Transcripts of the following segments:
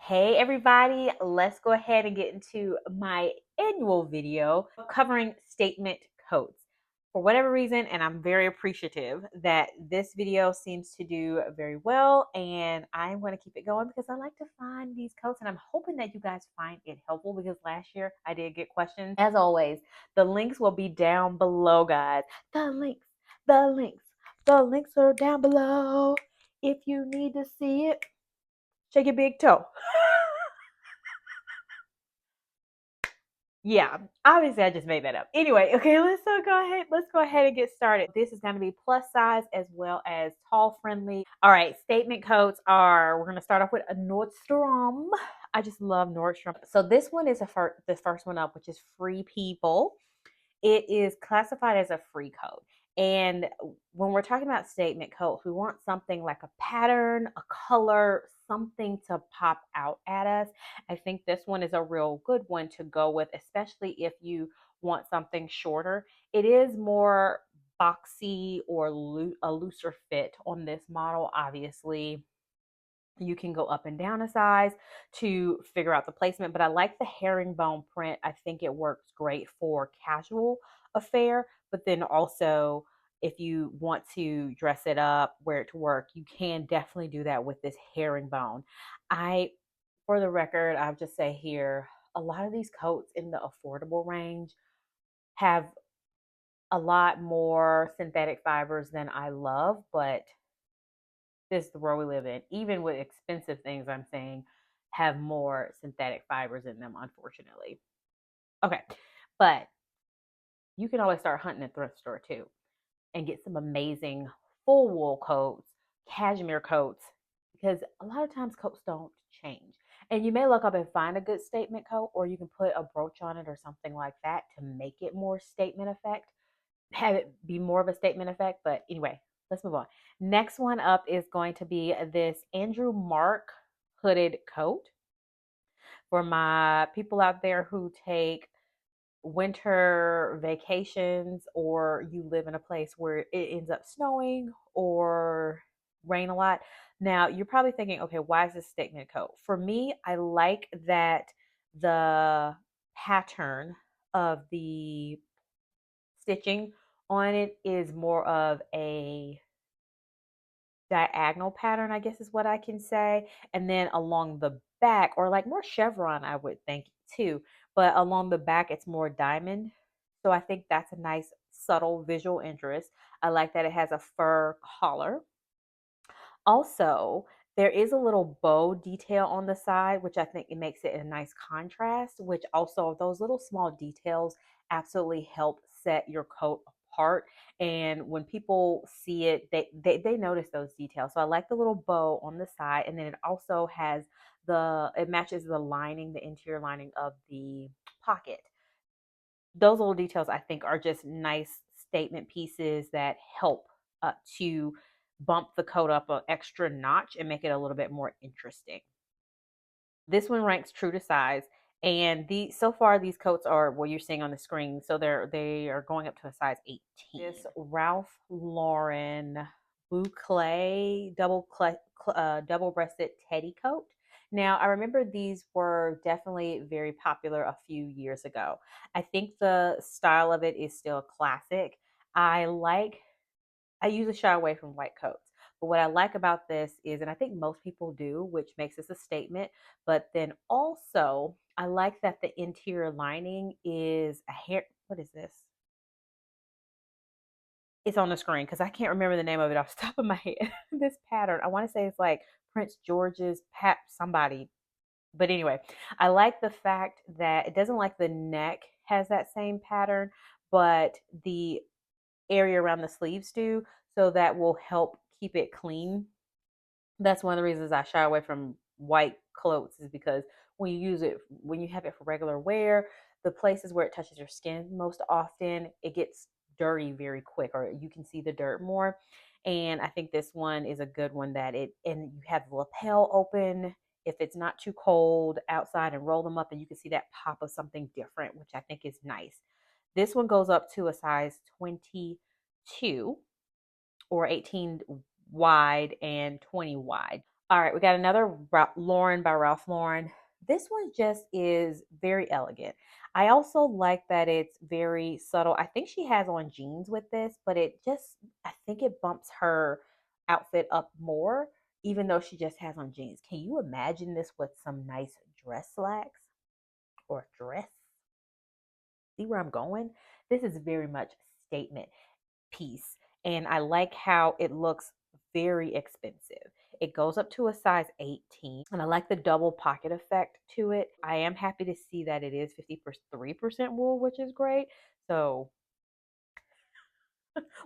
Hey everybody, let's go ahead and get into my annual video covering statement coats. For whatever reason, and I'm very appreciative that this video seems to do very well, and I'm going to keep it going because I like to find these coats, and I'm hoping that you guys find it helpful because last year I did get questions. As always, the links will be down below, guys. The links, the links, the links are down below. If you need to see it, shake your big toe. Yeah, obviously I just made that up. Anyway, okay, go ahead. Let's go ahead and get started. This is going to be plus size as well as tall friendly. All right, statement coats are. We're going to start off with a Nordstrom. I just love Nordstrom. So this one is the first one up, which is Free People. It is classified as a free coat. And when we're talking about statement coats, we want something like a pattern, a color, something to pop out at us. I think this one is a real good one to go with, especially if you want something shorter. It is more boxy or a looser fit on this model, obviously. You can go up and down a size to figure out the placement, but I like the herringbone print. I think it works great for casual affair, but then also if you want to dress it up, wear it to work, you can definitely do that with this herringbone. For the record, I'll just say here, a lot of these coats in the affordable range have a lot more synthetic fibers than I love, but this is the world we live in. Even with expensive things, I'm saying have more synthetic fibers in them, unfortunately. Okay, but you can always start hunting at thrift store too and get some amazing full wool coats, cashmere coats, because a lot of times coats don't change. And you may look up and find a good statement coat, or you can put a brooch on it or something like that to make it more statement effect, have it be more of a statement effect. But anyway, let's move on. Next one up is going to be this Andrew Mark hooded coat. For my people out there who take winter vacations, or you live in a place where it ends up snowing or rain a lot. Now, you're probably thinking, okay, why is this statement coat? For me, I like that the pattern of the stitching on it is more of a diagonal pattern, I guess is what I can say. And then along the back, or like more chevron, I would think too. But along the back, it's more diamond. So I think that's a nice, subtle visual interest. I like that it has a fur collar. Also, there is a little bow detail on the side, which I think it makes it a nice contrast, which also those little small details absolutely help set your coat apart. And when people see it, they notice those details. So I like the little bow on the side, and then it also has it matches the lining, the interior lining of the pocket. Those little details I think are just nice statement pieces that help to bump the coat up an extra notch and make it a little bit more interesting. This one ranks true to size, and so far these coats are what you're seeing on the screen. So they are going up to a size 18. This Ralph Lauren boucle double breasted teddy coat. Now I remember these were definitely very popular a few years ago. I think the style of it is still a classic. I like I usually shy away from white coats. But what I like about this is, and I think most people do, which makes this a statement, but then also I like that the interior lining is a hair. What is this? It's on the screen because I can't remember the name of it off the top of my head. This pattern, I want to say it's like Prince George's Pat somebody. But anyway, I like the fact that it doesn't like the neck has that same pattern, but the area around the sleeves do, so that will help keep it clean. That's one of the reasons I shy away from white clothes, is because when you have it for regular wear, the places where it touches your skin most often, it gets dirty very quick, or you can see the dirt more. And I think this one is a good one and you have the lapel open if it's not too cold outside, and roll them up and you can see that pop of something different, which I think is nice. This one goes up to a size 22 or 18 wide and 20 wide. All right, we got another Lauren by Ralph Lauren. This one just is very elegant. I also like that it's very subtle. I think she has on jeans with this, but I think it bumps her outfit up more, even though she just has on jeans. Can you imagine this with some nice dress slacks or dress? See where I'm going? This is very much statement piece. And I like how it looks very expensive. It goes up to a size 18. And I like the double pocket effect to it. I am happy to see that it is 53% wool, which is great. So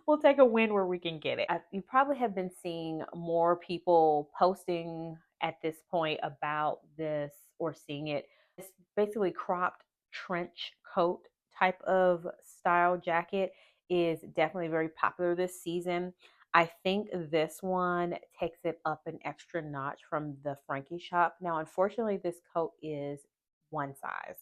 we'll take a win where we can get it. You probably have been seeing more people posting at this point about this or seeing it. It's basically cropped trench coat type of style jacket is definitely very popular this season. I think this one takes it up an extra notch from the Frankie shop. Now, unfortunately, this coat is one size.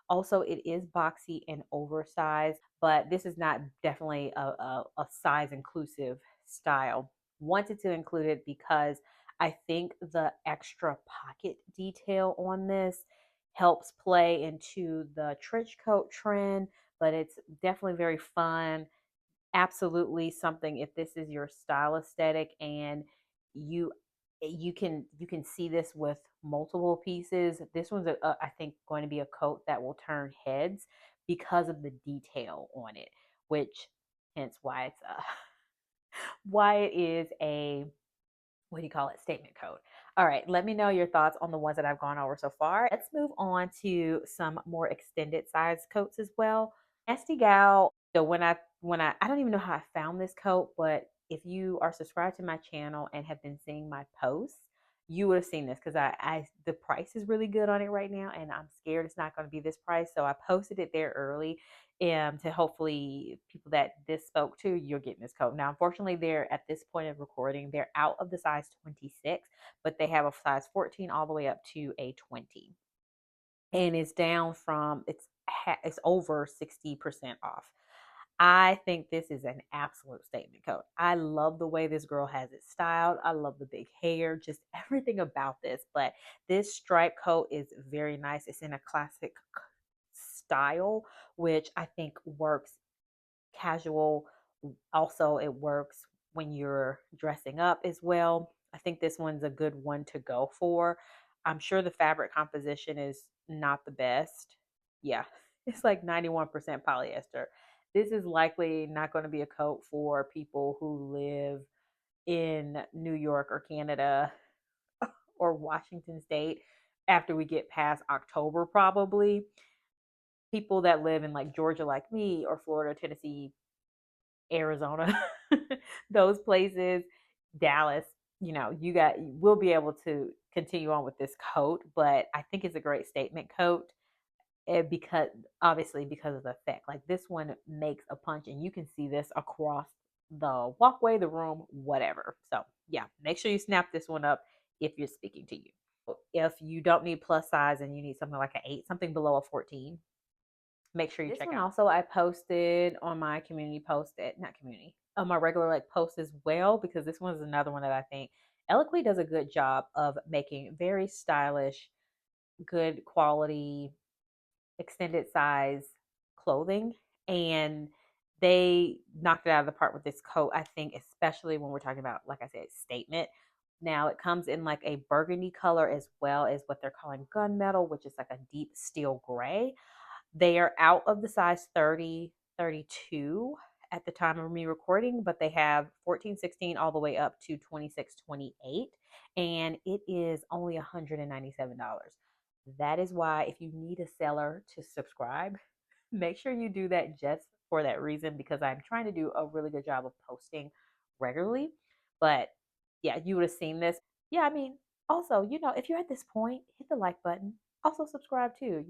Also, it is boxy and oversized, but this is not definitely a size inclusive style. Wanted to include it because I think the extra pocket detail on this helps play into the trench coat trend, but it's definitely very fun. Absolutely something if this is your style aesthetic and you you can see this with multiple pieces. This one's I think going to be a coat that will turn heads because of the detail on it, which hence why it's why it is a, what do you call it, statement coat. All right, let me know your thoughts on the ones that I've gone over so far. Let's move on to some more extended size coats as well. Nasty Gal. So I don't even know how I found this coat, but if you are subscribed to my channel and have been seeing my posts, you would have seen this because I the price is really good on it right now, and I'm scared it's not going to be this price. So I posted it there early, to hopefully people that this spoke to, you're getting this coat. Now, unfortunately, they're at this point of recording, they're out of the size 26, but they have a size 14 all the way up to a 20, and it's down from it's over 60% off. I think this is an absolute statement coat. I love the way this girl has it styled. I love the big hair, just everything about this. But this stripe coat is very nice. It's in a classic style, which I think works casual. Also, it works when you're dressing up as well. I think this one's a good one to go for. I'm sure the fabric composition is not the best. Yeah, it's like 91% polyester. This is likely not going to be a coat for people who live in New York or Canada or Washington State after we get past October, probably. People that live in like Georgia, like me, or Florida, Tennessee, Arizona, those places, Dallas, we'll be able to continue on with this coat, but I think it's a great statement coat, because obviously because of the effect. Like this one makes a punch and you can see this across the walkway, the room, whatever. So, yeah, make sure you snap this one up if you're speaking to you. If you don't need plus size and you need something like an 8, something below a 14, make sure you check out. Also, I posted on my community post at not community on my regular like post as well, because this one is another one that I think Eloquii does a good job of making very stylish, good quality, extended size clothing, and they knocked it out of the park with this coat. I think especially when we're talking about, like I said, statement. Now it comes in like a burgundy color as well as what they're calling gunmetal, which is like a deep steel gray. They are out of the size 30, 32 at the time of me recording, but they have 14, 16 all the way up to 26, 28, and it is only $197. That is why if you need a seller to subscribe, make sure you do that just for that reason, because I'm trying to do a really good job of posting regularly. But yeah, you would have seen this. Yeah, I mean, also, if you're at this point, hit the like button. Also subscribe too.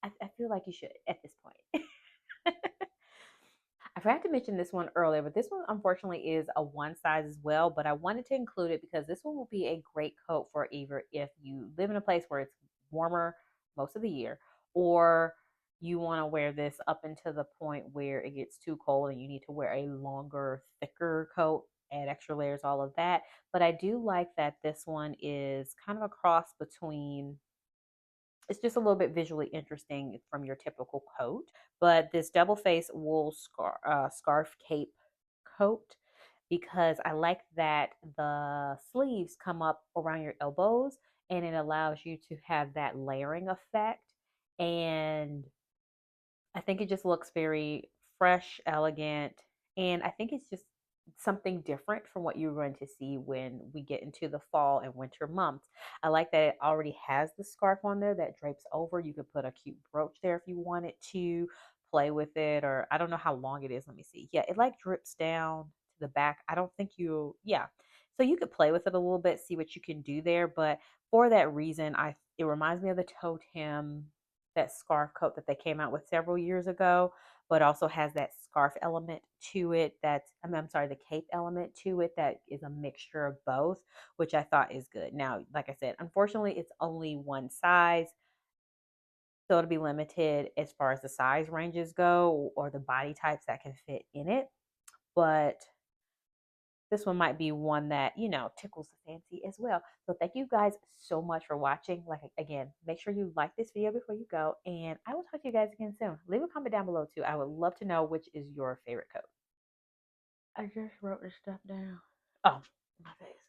I feel like you should at this point. I forgot to mention this one earlier, but this one unfortunately is a one size as well. But I wanted to include it because this one will be a great coat for either if you live in a place where it's warmer most of the year, or you want to wear this up until the point where it gets too cold and you need to wear a longer, thicker coat. add extra layers, all of that. But I do like that this one is kind of a cross between, it's just a little bit visually interesting from your typical coat. But this double face wool scarf cape coat, because I like that the sleeves come up around your elbows and it allows you to have that layering effect. And I think it just looks very fresh, elegant, and I think it's just something different from what you're going to see when we get into the fall and winter months. I like that it already has the scarf on there that drapes over. You could put a cute brooch there if you wanted to play with it, or I don't know how long it is. Let me see. Yeah, it like drips down to the back. I don't think yeah. So you could play with it a little bit, see what you can do there. But for that reason, it reminds me of the totem, that scarf coat that they came out with several years ago, but also has that scarf element to it. I'm sorry, the cape element to it that is a mixture of both, which I thought is good. Now, like I said, unfortunately, it's only one size, so it'll be limited as far as the size ranges go or the body types that can fit in it. But this one might be one that, tickles the fancy as well. So thank you guys so much for watching. Like, again, make sure you like this video before you go, and I will talk to you guys again soon. Leave a comment down below too. I would love to know which is your favorite coat. I just wrote this stuff down. Oh, my face.